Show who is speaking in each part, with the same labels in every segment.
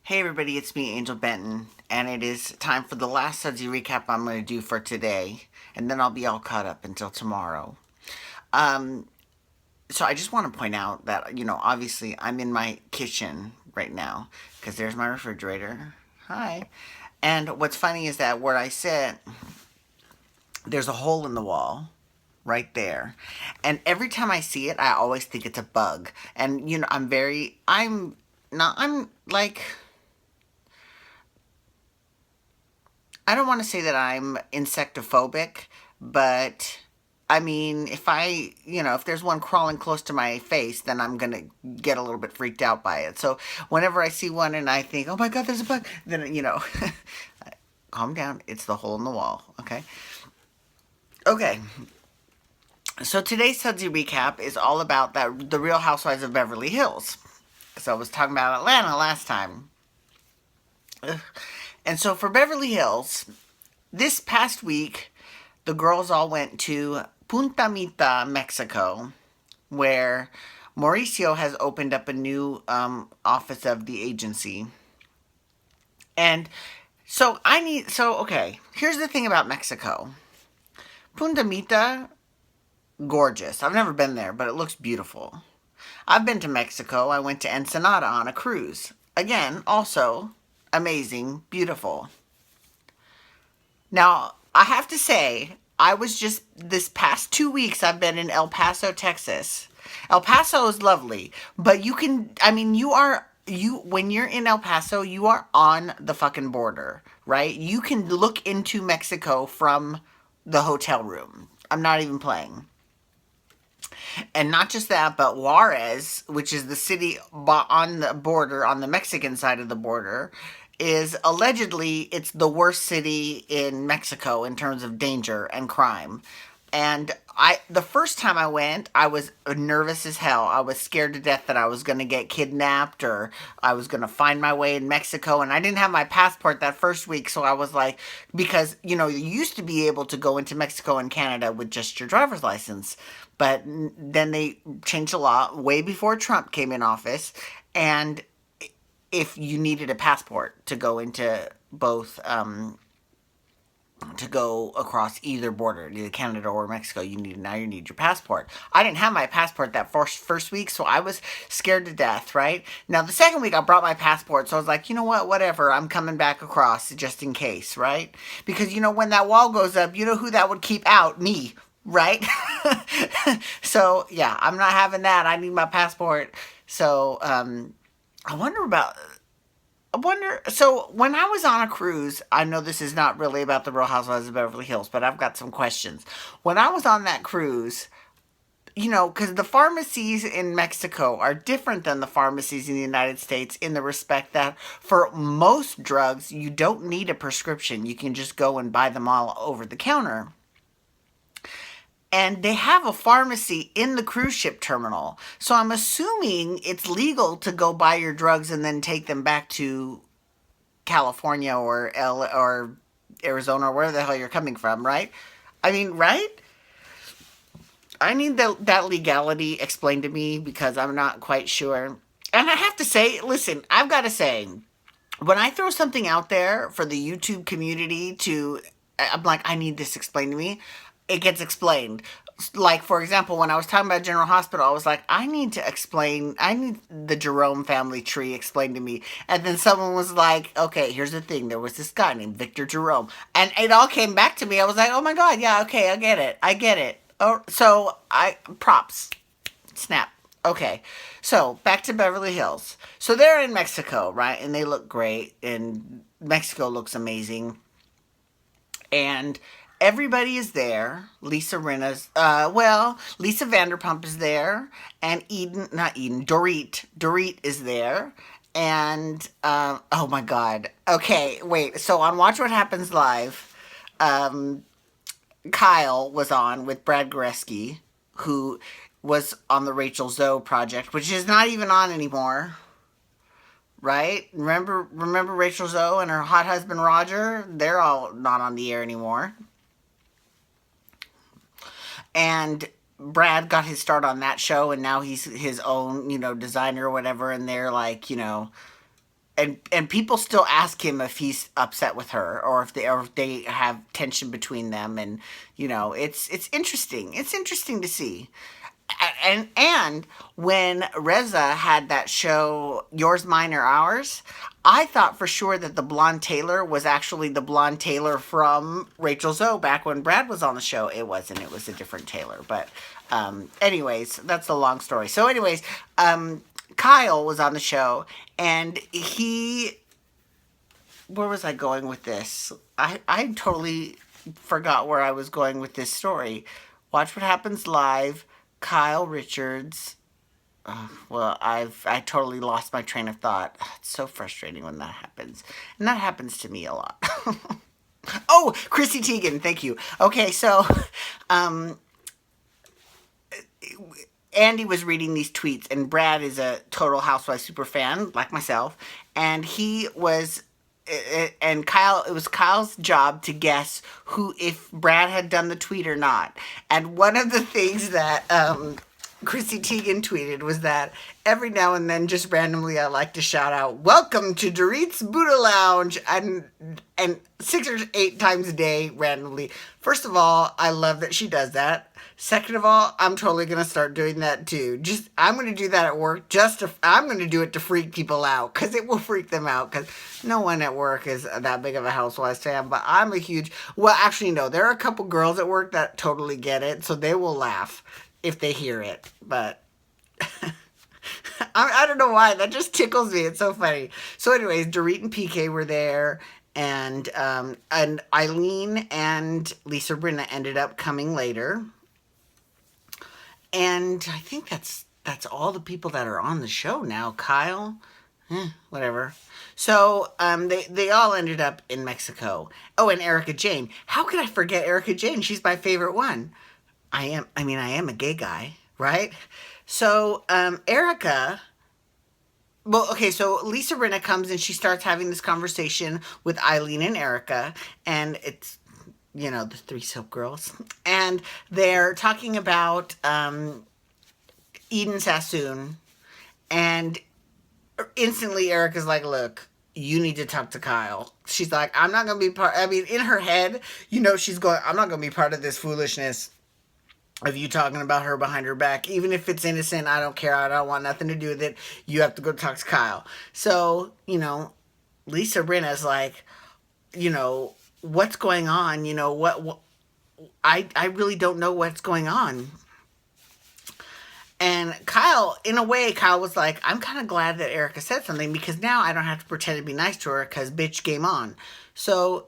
Speaker 1: Hey everybody, it's me, Angel Benton, and it is time for the last Sudsy recap I'm going to do for today, and then I'll be all caught up until tomorrow. Um, so I just want to point out that, obviously I'm in my kitchen right now, because there's my refrigerator. Hi. And what's funny is that where I sit, there's a hole in the wall right there. And every time I see it, I always think it's a bug. And, I'm like, I don't want to say that I'm insectophobic, but I mean, if there's one crawling close to my face, then I'm going to get a little bit freaked out by it. So whenever I see one and I think, oh my God, there's a bug, then, calm down. It's the hole in the wall. Okay. Okay. So today's Sudsy recap is all about the Real Housewives of Beverly Hills. So I was talking about Atlanta last time. Ugh. And so for Beverly Hills, this past week, the girls all went to Punta Mita, Mexico, where Mauricio has opened up a new office of the agency. And okay, here's the thing about Mexico. Punta Mita, gorgeous. I've never been there, but it looks beautiful. I've been to Mexico. I went to Ensenada on a cruise. Again, also amazing, beautiful. Now, I have to say, this past 2 weeks, I've been in El Paso, Texas. El Paso is lovely, but when you're in El Paso, you are on the fucking border, right? You can look into Mexico from the hotel room. I'm not even playing. And not just that, but Juarez, which is the city on the border, on the Mexican side of the border, is allegedly it's the worst city in Mexico in terms of danger and crime. And the first time I went, I was nervous as hell. I was scared to death that I was going to get kidnapped or I was going to find my way in Mexico. And I didn't have my passport that first week. So I was like, because, you used to be able to go into Mexico and Canada with just your driver's license. But then they changed the law way before Trump came in office. And if you needed a passport to go into both, to go across either border, either Canada or Mexico, you need your passport. I didn't have my passport that first week, so I was scared to death, right? Now, the second week, I brought my passport, so I was like, you know what, whatever, I'm coming back across just in case, right? Because, when that wall goes up, you know who that would keep out? Me, right? So, yeah, I'm not having that. I need my passport. So, so when I was on a cruise, I know this is not really about the Real Housewives of Beverly Hills, but I've got some questions. When I was on that cruise, because the pharmacies in Mexico are different than the pharmacies in the United States in the respect that for most drugs, you don't need a prescription. You can just go and buy them all over the counter. And they have a pharmacy in the cruise ship terminal. So I'm assuming it's legal to go buy your drugs and then take them back to California or Arizona or wherever the hell you're coming from, right? I mean, right? I need that legality explained to me because I'm not quite sure. And I have to say, listen, I've got to say, when I throw something out there for the YouTube community I'm like, I need this explained to me, it gets explained. Like, for example, when I was talking about General Hospital, I was like, I need the Jerome family tree explained to me. And then someone was like, okay, here's the thing. There was this guy named Victor Jerome. And it all came back to me. I was like, oh my God, yeah, okay, I get it. Oh, so props. Snap. Okay, so back to Beverly Hills. So they're in Mexico, right? And they look great. And Mexico looks amazing. And everybody is there. Lisa Vanderpump is there. And Dorit is there. And, oh my God. Okay, wait. So on Watch What Happens Live, Kyle was on with Brad Goreski, who was on the Rachel Zoe project, which is not even on anymore. Right? Remember Rachel Zoe and her hot husband Roger? They're all not on the air anymore. And Brad got his start on that show, and now he's his own, designer or whatever, and they're like, and people still ask him if he's upset with her, or if they have tension between them, and it's interesting. It's interesting to see. And when Reza had that show, Yours, Mine, or Ours, I thought for sure that the blonde Taylor was actually the blonde Taylor from Rachel Zoe back when Brad was on the show. It wasn't. It was a different Taylor. But anyways, that's the long story. So anyways, Kyle was on the show, and where was I going with this? I totally forgot where I was going with this story. Watch What Happens Live, Kyle Richards. Well, I totally lost my train of thought. It's so frustrating when that happens. And that happens to me a lot. Oh, Chrissy Teigen, thank you. Okay, so Andy was reading these tweets, and Brad is a Total Housewives super fan, like myself, and he was, and Kyle, it was Kyle's job to guess if Brad had done the tweet or not. And one of the things that Chrissy Teigen tweeted was that every now and then, just randomly, I like to shout out, "Welcome to Dorit's Buddha Lounge," and 6 or 8 times a day, randomly. First of all, I love that she does that. Second of all, I'm totally going to start doing that too. I'm going to do that at work. I'm going to do it to freak people out, because it will freak them out, because no one at work is that big of a Housewives fan, but I'm a huge, well, actually, no, there are a couple girls at work that totally get it, so they will laugh if they hear it, but I don't know why, that just tickles me. It's so funny. So anyways, Dorit and PK were there, and Eileen and Lisa Rinna ended up coming later. And I think that's all the people that are on the show now. Kyle, whatever. So they all ended up in Mexico. Oh, and Erica Jane. How could I forget Erica Jane? She's my favorite one. I am a gay guy, right? So Erica. Well, okay, so Lisa Rinna comes and she starts having this conversation with Eileen and Erica, and it's, the 3 soap girls. And they're talking about Eden Sassoon. And instantly Erica's like, "Look, you need to talk to Kyle." She's like, "I'm not going to be in her head, she's going, "I'm not going to be part of this foolishness of you talking about her behind her back. Even if it's innocent, I don't care. I don't want nothing to do with it. You have to go talk to Kyle." So, Lisa Rinna's like, "What's going on? What I really don't know what's going on." And Kyle, in a way, Kyle was like, "I'm kind of glad that Erica said something, because now I don't have to pretend to be nice to her, because bitch, game on." So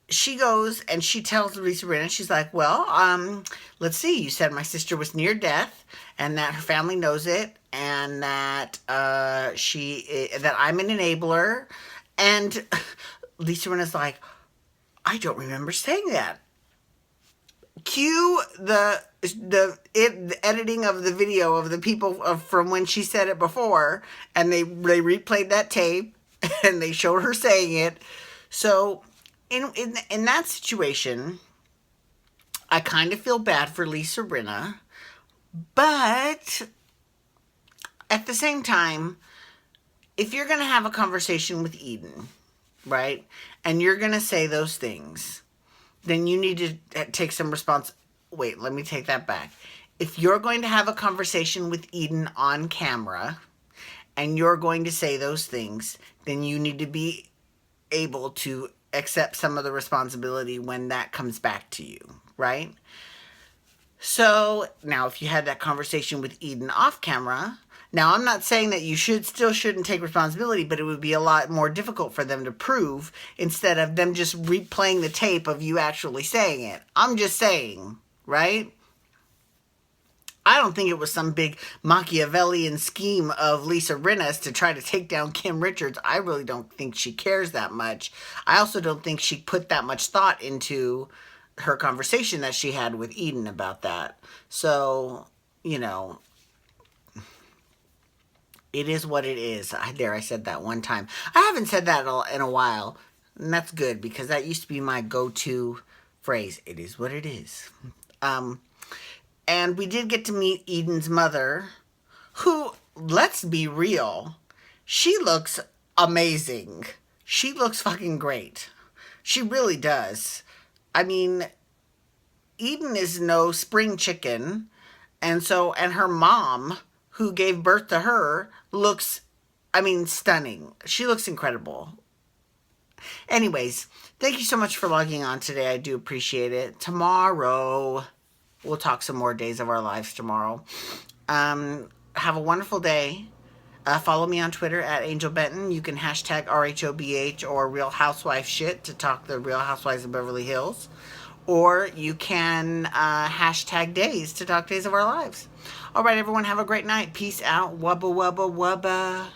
Speaker 1: she goes and she tells Lisa Rinna, she's like, "Well, let's see, you said my sister was near death, and that her family knows it, and that that I'm an enabler." And Lisa Rinna's like, "I don't remember saying that." Cue the editing of the video of the people from when she said it before, and they replayed that tape, and they showed her saying it. So in that situation, I kind of feel bad for Lisa Rinna, but at the same time, if you're going to have a conversation with Eden, right, and you're going to say those things, then you need to take some Wait, let me take that back. If you're going to have a conversation with Eden on camera, and you're going to say those things, then you need to be able to accept some of the responsibility when that comes back to you, right? So now, if you had that conversation with Eden off camera, now I'm not saying that you shouldn't take responsibility, but it would be a lot more difficult for them to prove, instead of them just replaying the tape of you actually saying it. I'm just saying, right? I don't think it was some big Machiavellian scheme of Lisa Rinna's to try to take down Kim Richards. I really don't think she cares that much. I also don't think she put that much thought into her conversation that she had with Eden about that. So, it is what it is. I said that one time. I haven't said that in a while, and that's good, because that used to be my go-to phrase. It is what it is. And we did get to meet Eden's mother, who, let's be real, she looks amazing. She looks fucking great. She really does. I mean, Eden is no spring chicken. And her mom, who gave birth to her, looks, I mean, stunning. She looks incredible. Anyways, thank you so much for logging on today. I do appreciate it. Tomorrow, we'll talk some more days of our lives tomorrow. Have a wonderful day. Follow me on Twitter at Angel Benton. You can hashtag RHOBH or Real Housewife shit to talk the Real Housewives of Beverly Hills. Or you can hashtag days to talk days of our lives. All right, everyone, have a great night. Peace out. Wubba, wubba, wubba.